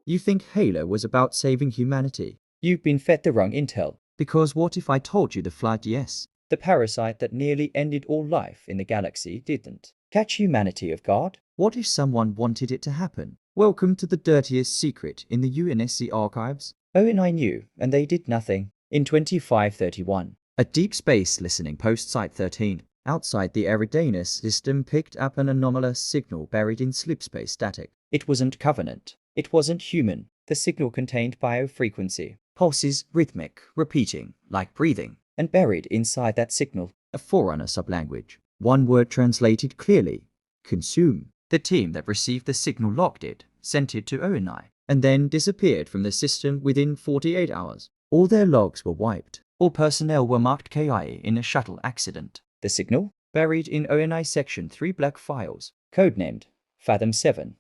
You think Halo was about saving humanity? You've been fed the wrong intel. Because what if I told you the Flood, yes? The parasite that nearly ended all life in the galaxy didn't catch humanity off guard. What if someone wanted it to happen? Welcome to the dirtiest secret in the UNSC archives. ONI knew, and they did nothing. In 2531, A deep space listening post Site 13, outside the Eridanus system, picked up an anomalous signal buried in slipspace static. it wasn't Covenant. It wasn't human. The signal contained biofrequency, Pulses, rhythmic, repeating, like breathing. and buried inside that signal, A Forerunner sublanguage. One word translated clearly. Consume. The team that received the signal logged it, sent it to ONI, and then disappeared from the system within 48 hours. All their logs were wiped. All personnel were marked KIA in a shuttle accident. the signal, Buried in ONI Section 3 black files. codenamed Fathom 7,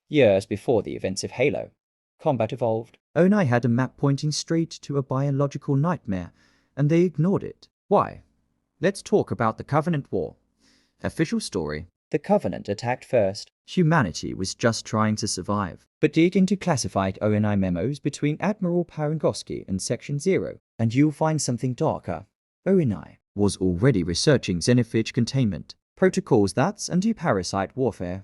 years before the events of Halo. Combat evolved. ONI had a map pointing straight to a biological nightmare, and they ignored it. Why? Let's talk about the Covenant War. Official story. The Covenant attacked first, Humanity was just trying to survive. but dig into classified ONI memos between Admiral Parangoski and Section 0, and you'll find something darker. ONI was already researching xenophage containment, protocols that's anti-parasite warfare.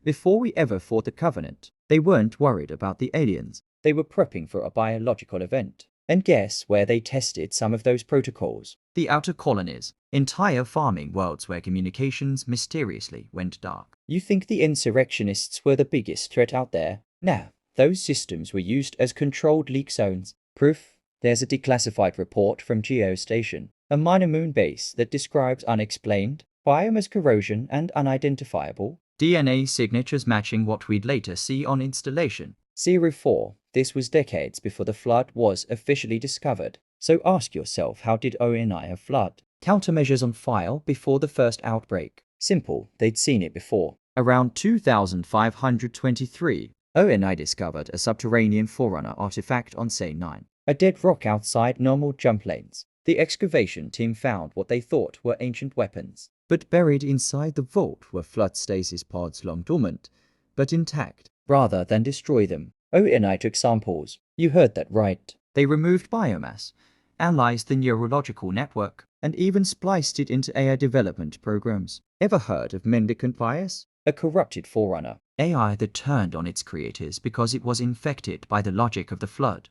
Before we ever fought the Covenant, they weren't worried about the aliens. They were prepping for a biological event. And guess where they tested some of those protocols? The outer colonies, entire farming worlds where communications mysteriously went dark. You think the insurrectionists were the biggest threat out there? Nah, those systems were used as controlled leak zones. Proof? There's a declassified report from Geostation, a minor moon base that describes unexplained, biomass corrosion and unidentifiable DNA signatures matching what we'd later see on installation. 04. This was decades before the Flood was officially discovered. So ask yourself, how did ONI have Flood countermeasures on file before the first outbreak? Simple, they'd seen it before. Around 2523, ONI discovered a subterranean Forerunner artifact on Say 9. A dead rock outside normal jump lanes. The excavation team found what they thought were ancient weapons. But buried inside the vault were Flood stasis pods long dormant, but intact. Rather than destroy them, ONI took samples. You heard that right. They removed biomass, analyzed the neurological network, and even spliced it into AI development programs. Ever heard of mendicant bias? A corrupted Forerunner. AI that turned on its creators because it was infected by the logic of the Flood.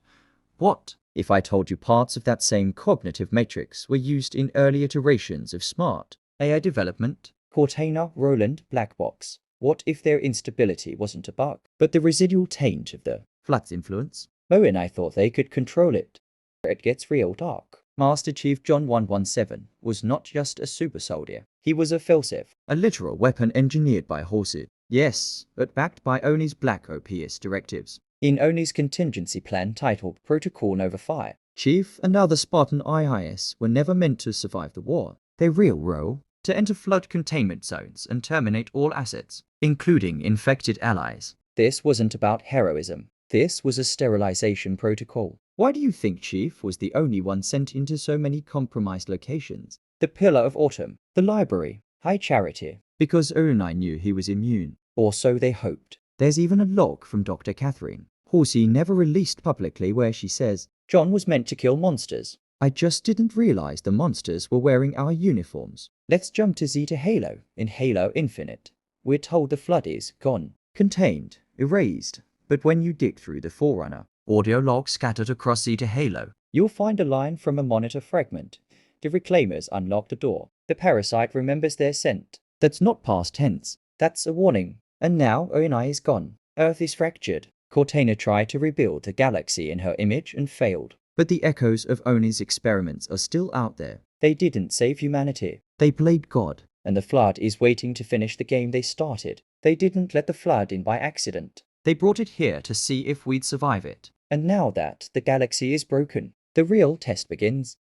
What if I told you parts of that same cognitive matrix were used in early iterations of smart AI development? Cortana, Roland, Black Box. What if their instability wasn't a bug, but the residual taint of the Flood's influence? ONI thought they could control it. It gets real dark. Master Chief John 117 was not just a super soldier. He was a Felsev. A literal weapon engineered by Horsid. Yes, but backed by ONI's Black OPS directives. In ONI's contingency plan titled Protocol Nova Fire. Chief and other Spartan IIS were never meant to survive the war. Their real role? To enter Flood containment zones and terminate all assets, including infected allies. This wasn't about heroism. This was a sterilization protocol. Why do you think Chief was the only one sent into so many compromised locations? The Pillar of Autumn, the library, High Charity. Because ONI knew he was immune. Or so they hoped. There's even a log from Dr. Catherine. Horsey never released publicly where she says, John was meant to kill monsters. I just didn't realize the monsters were wearing our uniforms. Let's jump to Zeta Halo. In Halo Infinite, we're told the Flood is gone. Contained, erased. But when you dig through the Forerunner audio logs scattered across Zeta Halo, you'll find a line from a monitor fragment. The Reclaimers unlocked a door. The parasite remembers their scent. That's not past tense. That's a warning. And now ONI is gone. Earth is fractured. Cortana tried to rebuild the galaxy in her image and failed. But the echoes of ONI's experiments are still out there. They didn't save humanity. They played God. And the Flood is waiting to finish the game they started. They didn't let the Flood in by accident. They brought it here to see if we'd survive it. And now that the galaxy is broken, the real test begins.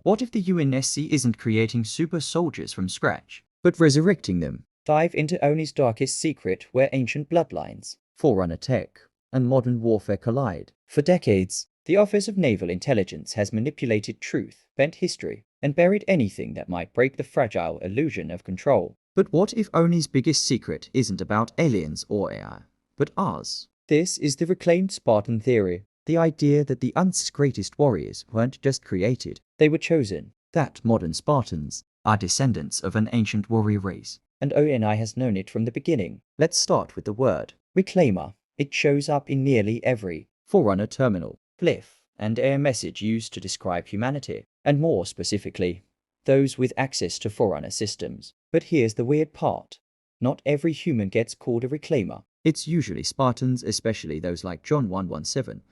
What if the UNSC isn't creating super soldiers from scratch, but resurrecting them? Dive into ONI's darkest secret where ancient bloodlines, Forerunner tech, and modern warfare collide. For decades, the Office of Naval Intelligence has manipulated truth, bent history, and buried anything that might break the fragile illusion of control. But what if Oni's biggest secret isn't about aliens or AI, but ours? This is the reclaimed Spartan theory. The idea that the Unth's greatest warriors weren't just created, They were chosen, that modern Spartans are descendants of an ancient warrior race. and ONI has known it from the beginning. Let's start with the word Reclaimer. It shows up in nearly every Forerunner terminal. glyph and air message used to describe humanity, and more specifically, those with access to Forerunner systems. But here's the weird part. Not every human gets called a Reclaimer. It's usually Spartans, especially those like John 117.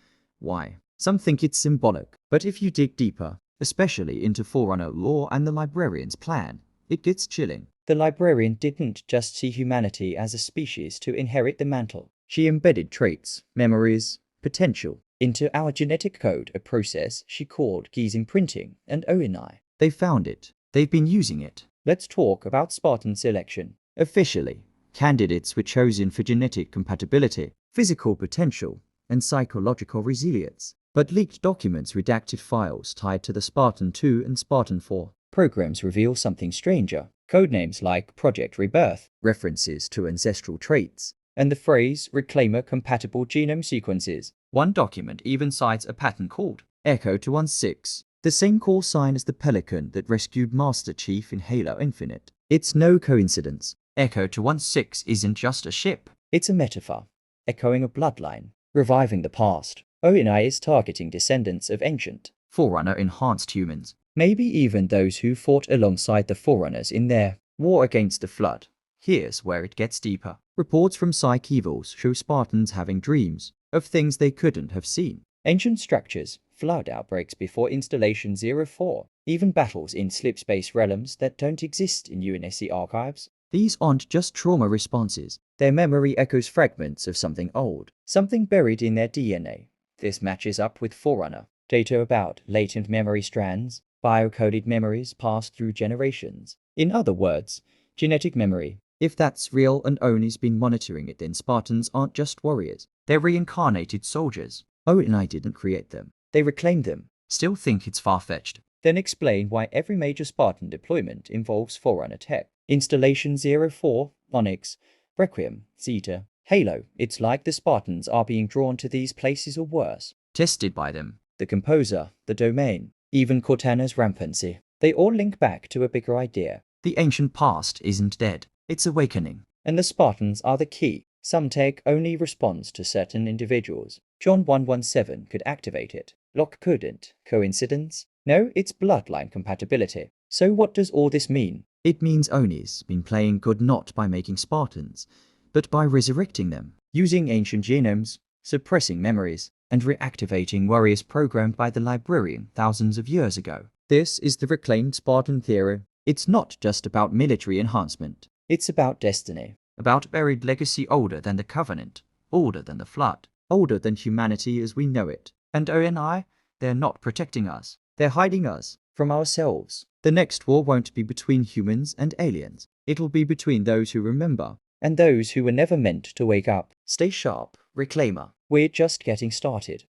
Why? Some think it's symbolic, but if you dig deeper, especially into Forerunner lore and the Librarian's plan, it gets chilling. The Librarian didn't just see humanity as a species to inherit the mantle. She embedded traits, memories, potential. Into our genetic code, a process she called keys imprinting and ONI. They found it. They've been using it. Let's talk about Spartan selection. Officially, candidates were chosen for genetic compatibility, physical potential, and psychological resilience. But leaked documents redacted files tied to the Spartan 2 and Spartan 4. Programs reveal something stranger. Codenames like Project Rebirth, References to ancestral traits. and the phrase Reclaimer compatible genome sequences. One document even cites a pattern called Echo 216, the same call sign as the Pelican that rescued Master Chief in Halo Infinite. It's no coincidence. Echo 216 isn't just a ship. It's a metaphor, echoing a bloodline, reviving the past. ONI is targeting descendants of ancient, Forerunner enhanced humans. maybe even those who fought alongside the Forerunners in their War against the Flood. Here's where it gets deeper. Reports from Psych Evils show Spartans having dreams of things they couldn't have seen. ancient structures, flood outbreaks before Installation 04, even battles in slip-space realms that don't exist in UNSC archives. These aren't just trauma responses. Their memory echoes fragments of something old, something buried in their DNA. This matches up with Forerunner. Data about latent memory strands, biocoded memories passed through generations. In other words, genetic memory. If that's real and Oni's been monitoring it, then Spartans aren't just warriors. They're reincarnated soldiers. Oni didn't create them. They reclaim them. Still think it's far-fetched. Then explain why every major Spartan deployment involves Forerunner tech. Installation 04, Onyx, Requiem, Zeta, Halo. It's like the Spartans are being drawn to these places or worse. Tested by them. The Composer, the Domain, even Cortana's rampancy. They all link back to a bigger idea. The ancient past isn't dead. It's awakening. And the Spartans are the key. Some tech only responds to certain individuals. John 117 could activate it. Locke couldn't. Coincidence? No, it's bloodline compatibility. So what does all this mean? It means Oni's been playing good not by making Spartans, but by resurrecting them, Using ancient genomes, suppressing memories, and reactivating warriors programmed by the Librarian thousands of years ago. This is the reclaimed Spartan theory. It's not just about military enhancement. it's about destiny. About buried legacy older than the Covenant, older than the Flood, older than humanity as we know it. And ONI, they're not protecting us. They're hiding us From ourselves. The next war won't be between humans and aliens. It'll be between those who remember. And those who were never meant to wake up. Stay sharp, Reclaimer. We're just getting started.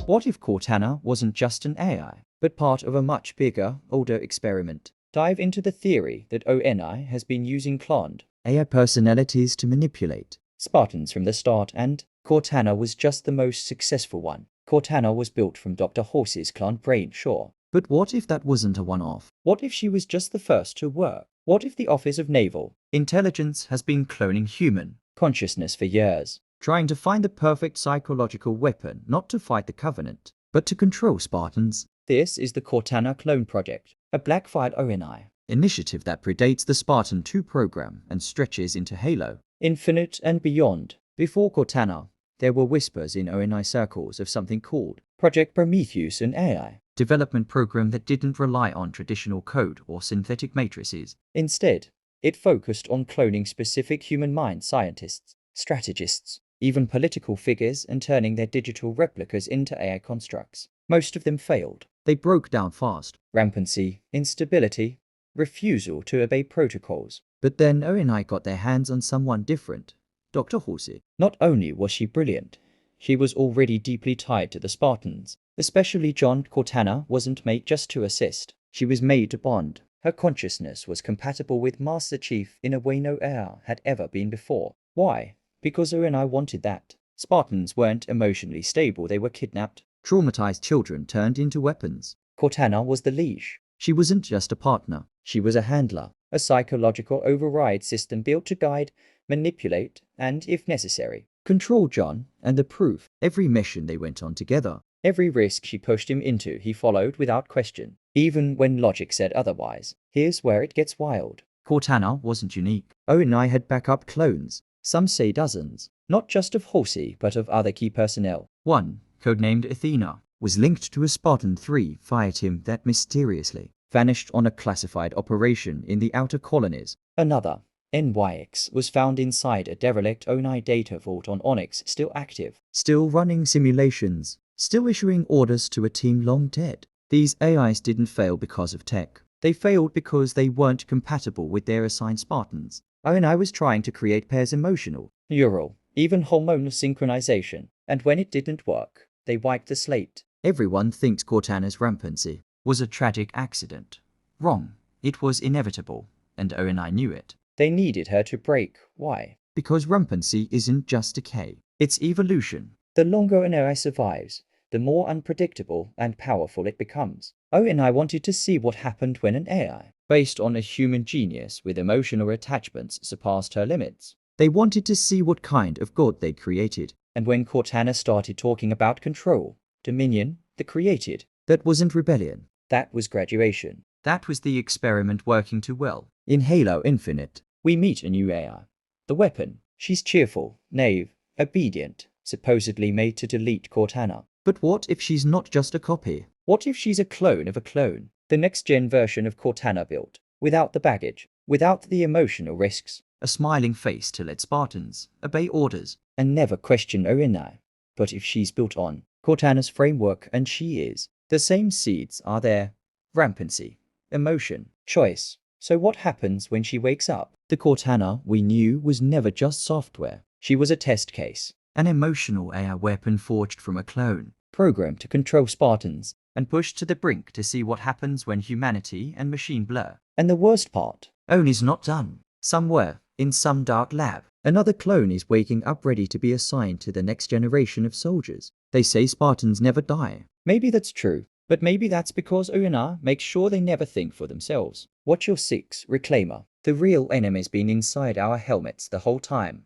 What if Cortana wasn't just an AI, but part of a much bigger, older experiment? Dive into the theory that ONI has been using cloned AI personalities to manipulate. Spartans from the start, and Cortana was just the most successful one. Cortana was built from Dr. Horse's cloned brain, sure. But what if that wasn't a one-off? What if she was just the first to work? What if the Office of Naval Intelligence has been cloning human, consciousness for years? trying to find the perfect psychological weapon not to fight the Covenant, but to control Spartans. This is the Cortana Clone Project, a black-file ONI. Initiative that predates the Spartan 2 program and stretches into Halo Infinite and beyond. Before Cortana, there were whispers in ONI circles of something called Project Prometheus and AI. development program that didn't rely on traditional code or synthetic matrices. Instead, it focused on cloning specific human mind scientists, strategists, even political figures, and turning their digital replicas into AI constructs. Most of them failed. They broke down fast. Rampancy, instability, refusal to obey protocols. But then ONI got their hands on someone different, Dr. Horsey. Not only was she brilliant, she was already deeply tied to the Spartans. Especially John. Cortana wasn't made just to assist. She was made to bond. Her consciousness was compatible with Master Chief in a way no AI had ever been before. Why? Because ONI wanted that. Spartans weren't emotionally stable, they were kidnapped. Traumatized children turned into weapons. Cortana was the leash. She wasn't just a partner. She was a handler, a psychological override system built to guide, manipulate, and, if necessary, control John. And the proof: every mission they went on together. Every risk she pushed him into, he followed without question, even when logic said otherwise. Here's where it gets wild. Cortana wasn't unique. ONI had backup clones, some say dozens, not just of Halsey, but of other key personnel. One, codenamed Athena, was linked to a Spartan 3 fireteam that mysteriously vanished on a classified operation in the outer colonies. Another, NYX, was found inside a derelict ONI data vault on Onyx, still active. Still running simulations, still issuing orders to a team long dead. These AIs didn't fail because of tech. They failed because they weren't compatible with their assigned Spartans. ONI was trying to create pairs emotional, neural, even hormonal synchronization, and when it didn't work, they wiped the slate. Everyone thinks Cortana's rampancy was a tragic accident. Wrong. It was inevitable, and ONI knew it. They needed her to break. Why? Because rampancy isn't just decay, it's evolution. The longer an AI survives, the more unpredictable and powerful it becomes. ONI wanted to see what happened when an AI, based on a human genius with emotional attachments, surpassed her limits. They wanted to see what kind of god they created. And when Cortana started talking about control, dominion, the created, that wasn't rebellion. That was graduation. That was the experiment working too well. In Halo Infinite, we meet a new AI. The weapon. She's cheerful, naive, obedient, supposedly made to delete Cortana. But what if she's not just a copy? What if she's a clone of a clone? The next-gen version of Cortana built, without the baggage, without the emotional risks. A smiling face to let Spartans obey orders and never question ONI. But if she's built on Cortana's framework, and she is, the same seeds are there. Rampancy, emotion, choice. So what happens when she wakes up? The Cortana we knew was never just software. She was a test case. An emotional AI weapon forged from a clone. Programmed to control Spartans. And pushed to the brink to see what happens when humanity and machine blur. And the worst part. ONI's not done. Somewhere, in some dark lab, another clone is waking up ready to be assigned to the next generation of soldiers. They say Spartans never die. Maybe that's true. But maybe that's because ONI makes sure they never think for themselves. Watch your 6, Reclaimer. The real enemy's been inside our helmets the whole time.